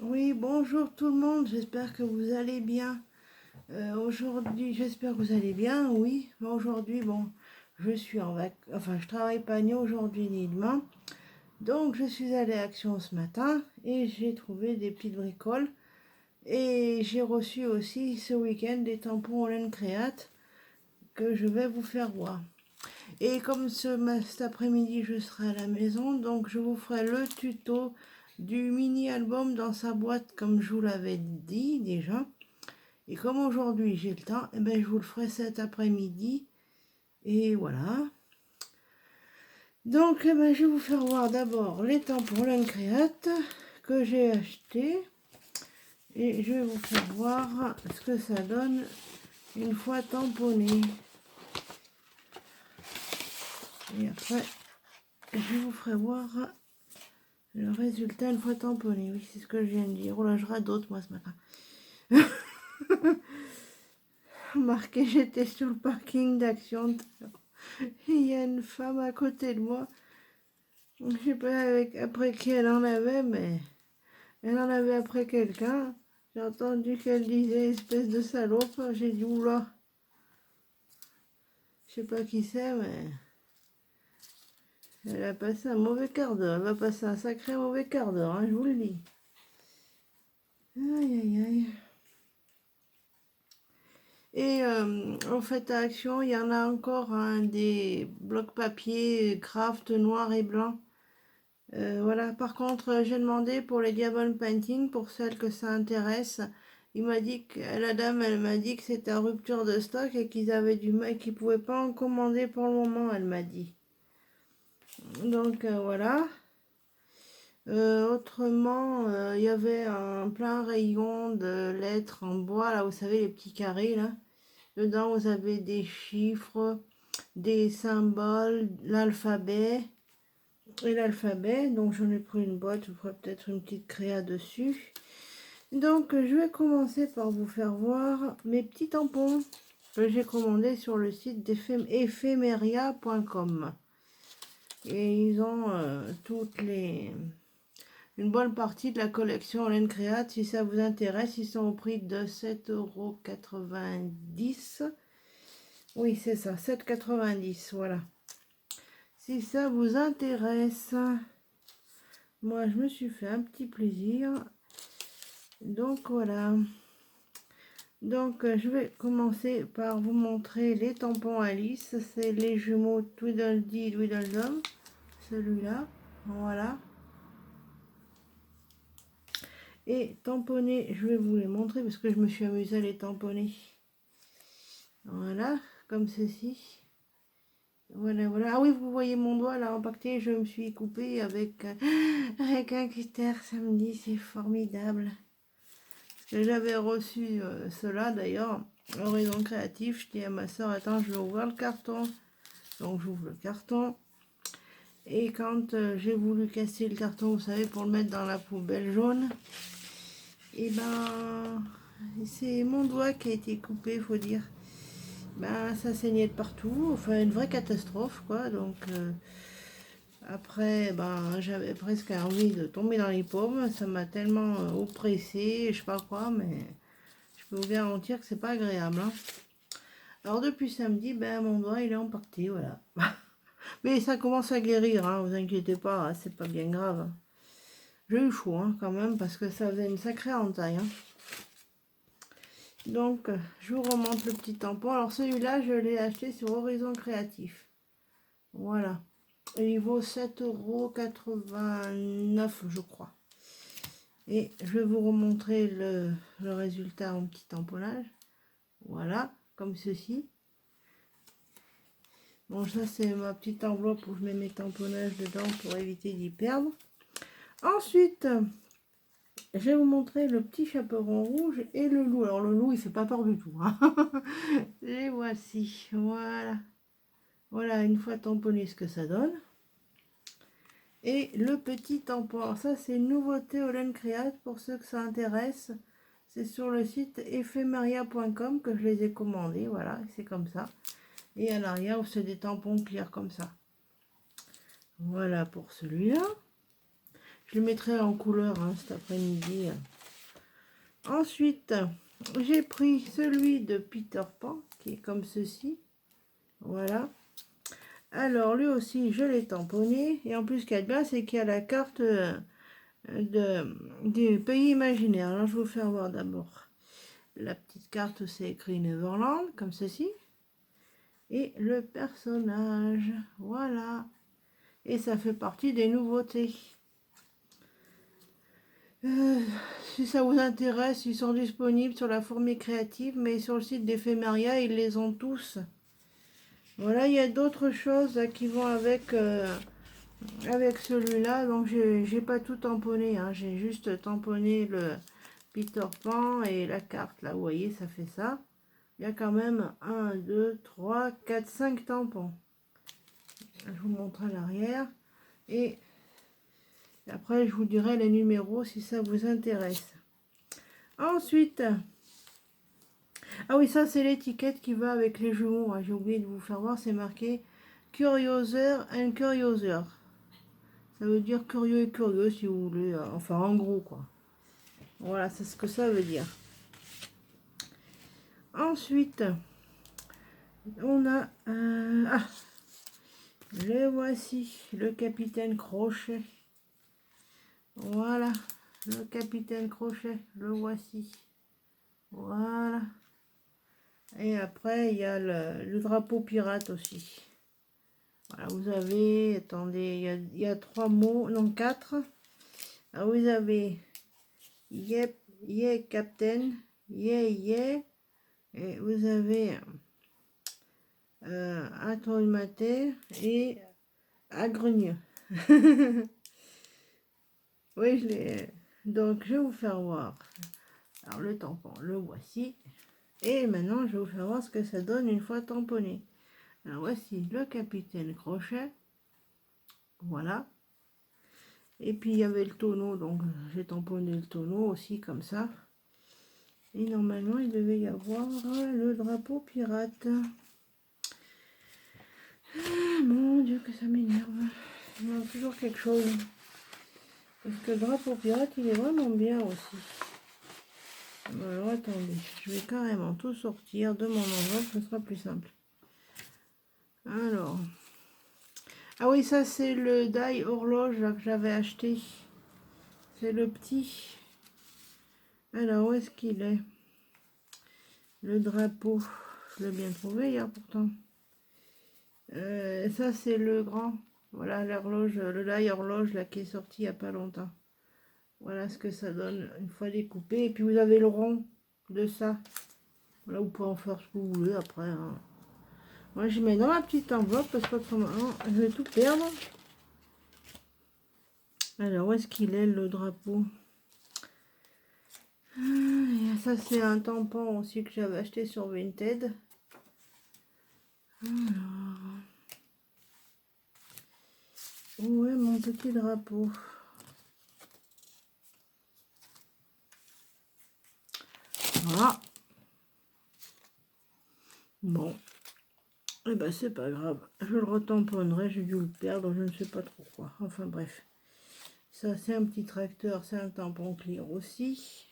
Oui, bonjour tout le monde, j'espère que vous allez bien. Aujourd'hui, j'espère que vous allez bien, oui. Mais aujourd'hui, bon, je suis en vacances, enfin, je travaille pas ni aujourd'hui ni demain. Donc, je suis allée à Action ce matin et j'ai trouvé des petites bricoles. Et j'ai reçu aussi ce week-end des tampons Olen Créate que je vais vous faire voir. Et comme cet après-midi, je serai à la maison, donc je vous ferai le tuto du mini-album dans sa boîte, comme je vous l'avais dit déjà. Et comme aujourd'hui j'ai le temps, eh ben, je vous le ferai cet après-midi. Et voilà. Donc, eh ben, je vais vous faire voir d'abord les tampons Lancréate que j'ai achetés. Et je vais vous faire voir ce que ça donne une fois tamponné. Et après, je vous ferai voir le résultat une fois tamponné. Oui, c'est ce que je viens de dire. Oh là, je radote moi ce matin. Remarquez, j'étais sur le parking d'Action. Il y a une femme à côté de moi. Je ne sais pas après qui elle en avait, mais elle en avait après quelqu'un. J'ai entendu qu'elle disait espèce de salope. J'ai dit oula. Je sais pas qui c'est, mais elle a passé un mauvais quart d'heure. Elle va passer un sacré mauvais quart d'heure, hein, je vous le dis. Aïe aïe aïe. Et en fait, à Action, il y en a encore des blocs papier craft noir et blanc. Voilà, par contre, j'ai demandé pour les Diamond Painting, pour celles que ça intéresse. Il m'a dit que la dame, elle m'a dit que c'était en rupture de stock et qu'ils avaient du mal, qu'ils pouvaient pas en commander pour le moment, elle m'a dit. Donc voilà. Autrement, il y avait un plein rayon de lettres en bois, là, vous savez, les petits carrés, là. Dedans, vous avez des chiffres, des symboles, l'alphabet. Et l'alphabet, donc j'en ai pris une boîte, je ferai peut-être une petite créa dessus. Donc je vais commencer par vous faire voir mes petits tampons que j'ai commandés sur le site ephemeria.com. Et ils ont une bonne partie de la collection Laine Créate. Si ça vous intéresse, ils sont au prix de 7,90 €. Oui, c'est ça, 7,90 €, voilà. Si ça vous intéresse, moi je me suis fait un petit plaisir. Donc voilà. Donc je vais commencer par vous montrer les tampons Alice. C'est les jumeaux Tweedledee et Tweedledum. Celui-là. Voilà. Et tamponner, je vais vous les montrer parce que je me suis amusée à les tamponner. Voilà, comme ceci. Voilà, voilà. Ah oui, vous voyez mon doigt là empaqueté, je me suis coupée avec un cutter samedi, c'est formidable. J'avais reçu cela d'ailleurs, Horizon Créatif. Je dis à ma soeur, attends, je vais ouvrir le carton. Donc j'ouvre le carton. Et quand j'ai voulu casser le carton, vous savez, pour le mettre dans la poubelle jaune, et ben c'est mon doigt qui a été coupé, faut dire. Ben ça saignait de partout, enfin une vraie catastrophe quoi. Donc après, ben j'avais presque envie de tomber dans les pommes. Ça m'a tellement oppressé, je sais pas quoi, mais je peux vous garantir que c'est pas agréable. Hein. Alors depuis samedi, ben mon doigt il est empaqueté, voilà. Mais ça commence à guérir, hein, vous inquiétez pas, hein, c'est pas bien grave. J'ai eu chaud hein, quand même parce que ça faisait une sacrée entaille. Hein. Donc je vous remonte le petit tampon. Alors celui-là, je l'ai acheté sur Horizon Créatif. Voilà. Et il vaut 7,89 € je crois. Et je vais vous remontrer le résultat en petit tamponnage. Voilà, comme ceci. Bon, ça c'est ma petite enveloppe où je mets mes tamponnages dedans pour éviter d'y perdre. Ensuite, je vais vous montrer le petit chaperon rouge et le loup. Alors le loup, il fait pas peur du tout. Hein. Les voici. Voilà. Voilà, une fois tamponné, ce que ça donne. Et le petit tampon. Alors ça, c'est une nouveauté Olen Créate pour ceux que ça intéresse. C'est sur le site ephemeria.com que je les ai commandés. Voilà, c'est comme ça. Et à l'arrière, c'est des tampons clairs comme ça. Voilà pour celui-là. Je le mettrai en couleur hein, cet après-midi. Ensuite, j'ai pris celui de Peter Pan, qui est comme ceci. Voilà. Alors, lui aussi, je l'ai tamponné. Et en plus, ce qu'il y a de bien, c'est qu'il y a la carte du pays imaginaire. Alors, je vais vous faire voir d'abord. La petite carte, c'est écrit Neverland, comme ceci. Et le personnage, voilà. Et ça fait partie des nouveautés. Si ça vous intéresse, ils sont disponibles sur la Fourmi Créative, mais sur le site d'Ephéméria, ils les ont tous. Voilà, il y a d'autres choses qui vont avec, avec celui-là. Donc, j'ai pas tout tamponné. Hein. J'ai juste tamponné le Peter Pan et la carte. Là, vous voyez, ça fait ça. Il y a quand même 1, 2, 3, 4, 5 tampons. Je vous montre à l'arrière. Et après, je vous dirai les numéros si ça vous intéresse. Ensuite, ah oui, ça c'est l'étiquette qui va avec les jumeaux. J'ai oublié de vous faire voir, c'est marqué Curiouser and Curiouser. Ça veut dire curieux et curieux si vous voulez. Enfin, en gros, quoi. Voilà, c'est ce que ça veut dire. Ensuite, on a... le voici, le capitaine Crochet. Voilà, le capitaine Crochet, le voici. Voilà. Et après, il y a le drapeau pirate aussi. Voilà, vous avez, attendez, il y a 3 mots, non 4. Alors, vous avez Yep, yeah, Captain, yeah, yeah. Et vous avez Mater et Agrenieux. Oui, je l'ai. Donc, je vais vous faire voir. Alors, le tampon, le voici. Et maintenant, je vais vous faire voir ce que ça donne une fois tamponné. Alors, voici le capitaine Crochet. Voilà. Et puis, il y avait le tonneau. Donc, j'ai tamponné le tonneau aussi, comme ça. Et normalement, il devait y avoir le drapeau pirate. Ah, mon Dieu, que ça m'énerve. Il manque toujours quelque chose. Parce que le drapeau pirate, il est vraiment bien aussi. Alors, attendez. Je vais carrément tout sortir de mon enveloppe. Ce sera plus simple. Alors. Ah oui, ça, c'est le die horloge là, que j'avais acheté. C'est le petit. Alors, où est-ce qu'il est? Le drapeau. Je l'ai bien trouvé hier pourtant. Ça, c'est le grand. Voilà l'horloge, le die horloge là qui est sorti il n'y a pas longtemps. Voilà ce que ça donne une fois découpé. Et puis vous avez le rond de ça. Voilà, vous pouvez en faire ce que vous voulez après. Hein. Moi, je mets dans ma petite enveloppe parce qu'autrement, je vais tout perdre. Alors, où est-ce qu'il est le drapeau? Ça, c'est un tampon aussi que j'avais acheté sur Vinted. Alors, où est mon petit drapeau? Voilà. Bon. Eh ben, c'est pas grave. Je le retamponnerai. J'ai dû le perdre. Je ne sais pas trop quoi. Enfin, bref. Ça, c'est un petit tracteur. C'est un tampon clear aussi.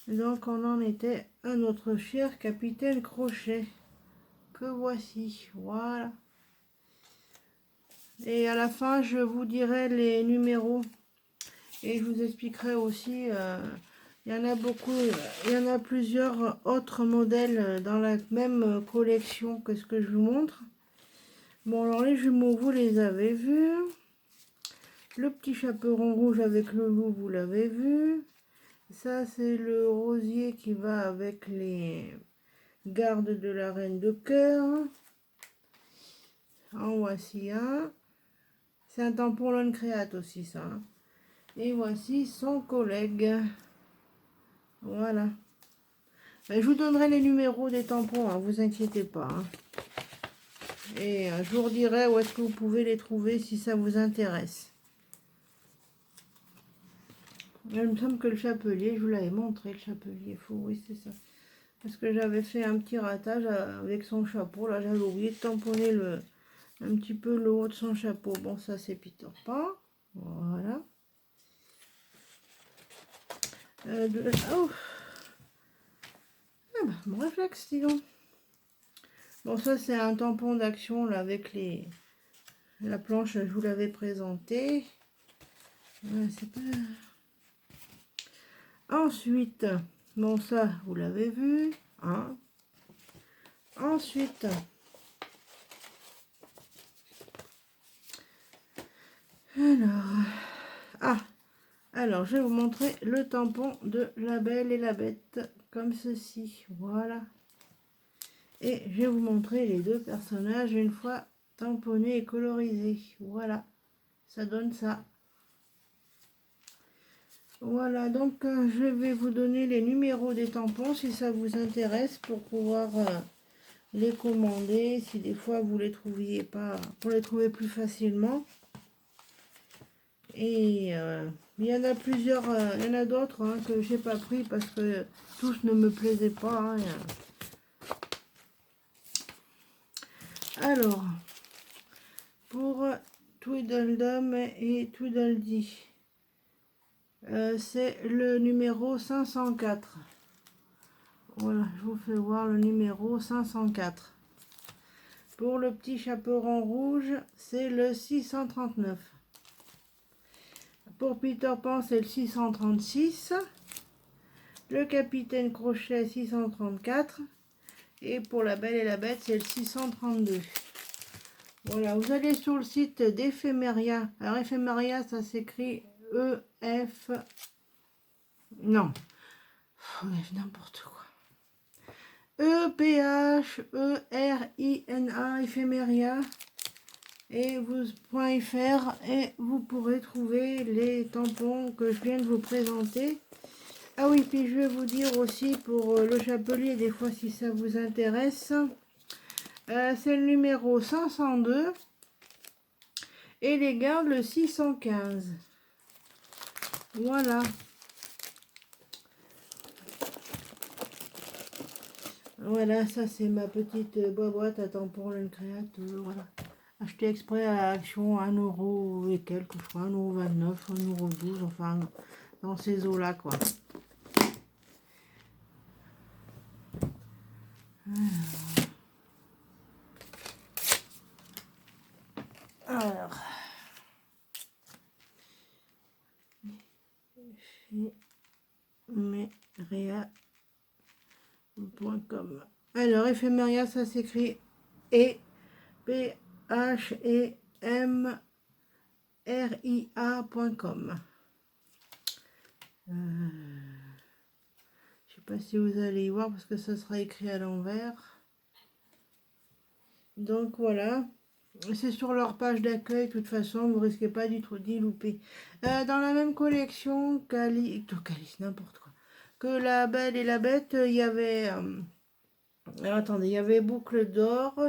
Donc, on en était à notre cher capitaine Crochet. Que voici. Voilà. Et à la fin, je vous dirai les numéros. Et je vous expliquerai aussi, il y en a beaucoup, il y en a plusieurs autres modèles dans la même collection que ce que je vous montre. Bon, alors les jumeaux, vous les avez vus. Le petit chaperon rouge avec le loup, vous l'avez vu. Ça, c'est le rosier qui va avec les gardes de la reine de cœur. En voici un. C'est un tampon Lone Créate aussi, ça. Hein. Et voici son collègue. Voilà. Ben, je vous donnerai les numéros des tampons, hein, vous inquiétez pas. Hein. Et je vous redirai où est-ce que vous pouvez les trouver si ça vous intéresse. Il me semble que le chapelier, je vous l'avais montré, le chapelier faux, oui c'est ça. Parce que j'avais fait un petit ratage avec son chapeau. Là, j'avais oublié de tamponner un petit peu le haut de son chapeau. Bon, ça c'est Peter Pan. Voilà. Oh, ah bah, mon réflexe, dis donc. Bon, ça, c'est un tampon d'action, là, avec la planche, je vous l'avais présenté. Ouais, c'est pas... Ensuite, bon, ça, vous l'avez vu, hein. Ensuite, alors, je vais vous montrer le tampon de La Belle et la Bête, comme ceci, voilà. Et je vais vous montrer les deux personnages une fois tamponnés et colorisés, voilà, ça donne ça. Voilà, donc je vais vous donner les numéros des tampons si ça vous intéresse pour pouvoir les commander, si des fois vous les trouviez pas, pour les trouver plus facilement. Et il y en a plusieurs, il y en a d'autres hein, que j'ai pas pris parce que tous ne me plaisaient pas. Hein. Alors, pour Tweedledum et Tweedledee, c'est le numéro 504. Voilà, je vous fais voir le numéro 504. Pour le petit chaperon rouge, c'est le 639. Pour Peter Pan, c'est le 636. Le capitaine Crochet, 634. Et pour La Belle et la Bête, c'est le 632. Voilà, vous allez sur le site d'Ephemeria. Alors, Ephemeria, ça s'écrit E-F... Non. N'importe quoi. E-P-H-E-R-I-N-A, Ephemeria. Et vous.fr et vous pourrez trouver les tampons que je viens de vous présenter. Ah oui, puis je vais vous dire aussi pour le chapelier, des fois si ça vous intéresse, c'est le numéro 502 et les gardes le 615. Voilà. Voilà, ça c'est ma petite boîte à tampons Lencréate, voilà. Acheté exprès à Action, 1 € et quelques, je crois, 1,29 €, 1,12 €, enfin, dans ces eaux-là, quoi. Alors, ephemeria.com. Alors, éphéméria, ça s'écrit E-P-H-E-M-R-I-A.com. Je sais pas si vous allez y voir parce que ça sera écrit à l'envers. Donc voilà, c'est sur leur page d'accueil. De toute façon, vous risquez pas d'y louper. Dans la même collection qu'Alice, n'importe quoi, que La Belle et la Bête, il y avait attendez, il y avait Boucle d'Or,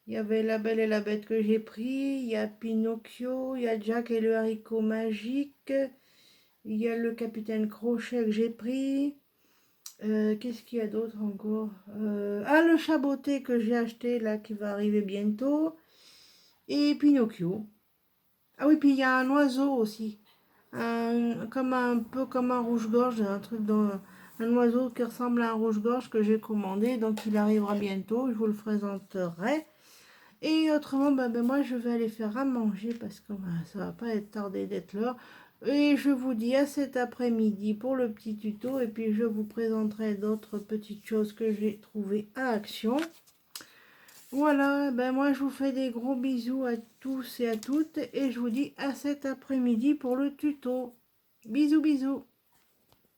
il y avait La Belle et la Bête que j'ai pris, il y a Pinocchio, il y a Jack et le haricot magique, il y a le Capitaine Crochet que j'ai pris. Qu'est-ce qu'il y a d'autre encore? Ah, le Chaboté que j'ai acheté là, qui va arriver bientôt. Et Pinocchio. Ah oui, puis il y a un oiseau aussi. Comme un peu comme un rouge-gorge, un truc dans un oiseau qui ressemble à un rouge-gorge que j'ai commandé. Donc il arrivera bientôt, je vous le présenterai. Et autrement, moi je vais aller faire à manger parce que ça va pas être tardé d'être l'heure. Et je vous dis à cet après-midi pour le petit tuto. Et puis je vous présenterai d'autres petites choses que j'ai trouvées à Action. Voilà, moi je vous fais des gros bisous à tous et à toutes. Et je vous dis à cet après-midi pour le tuto. Bisous, bisous.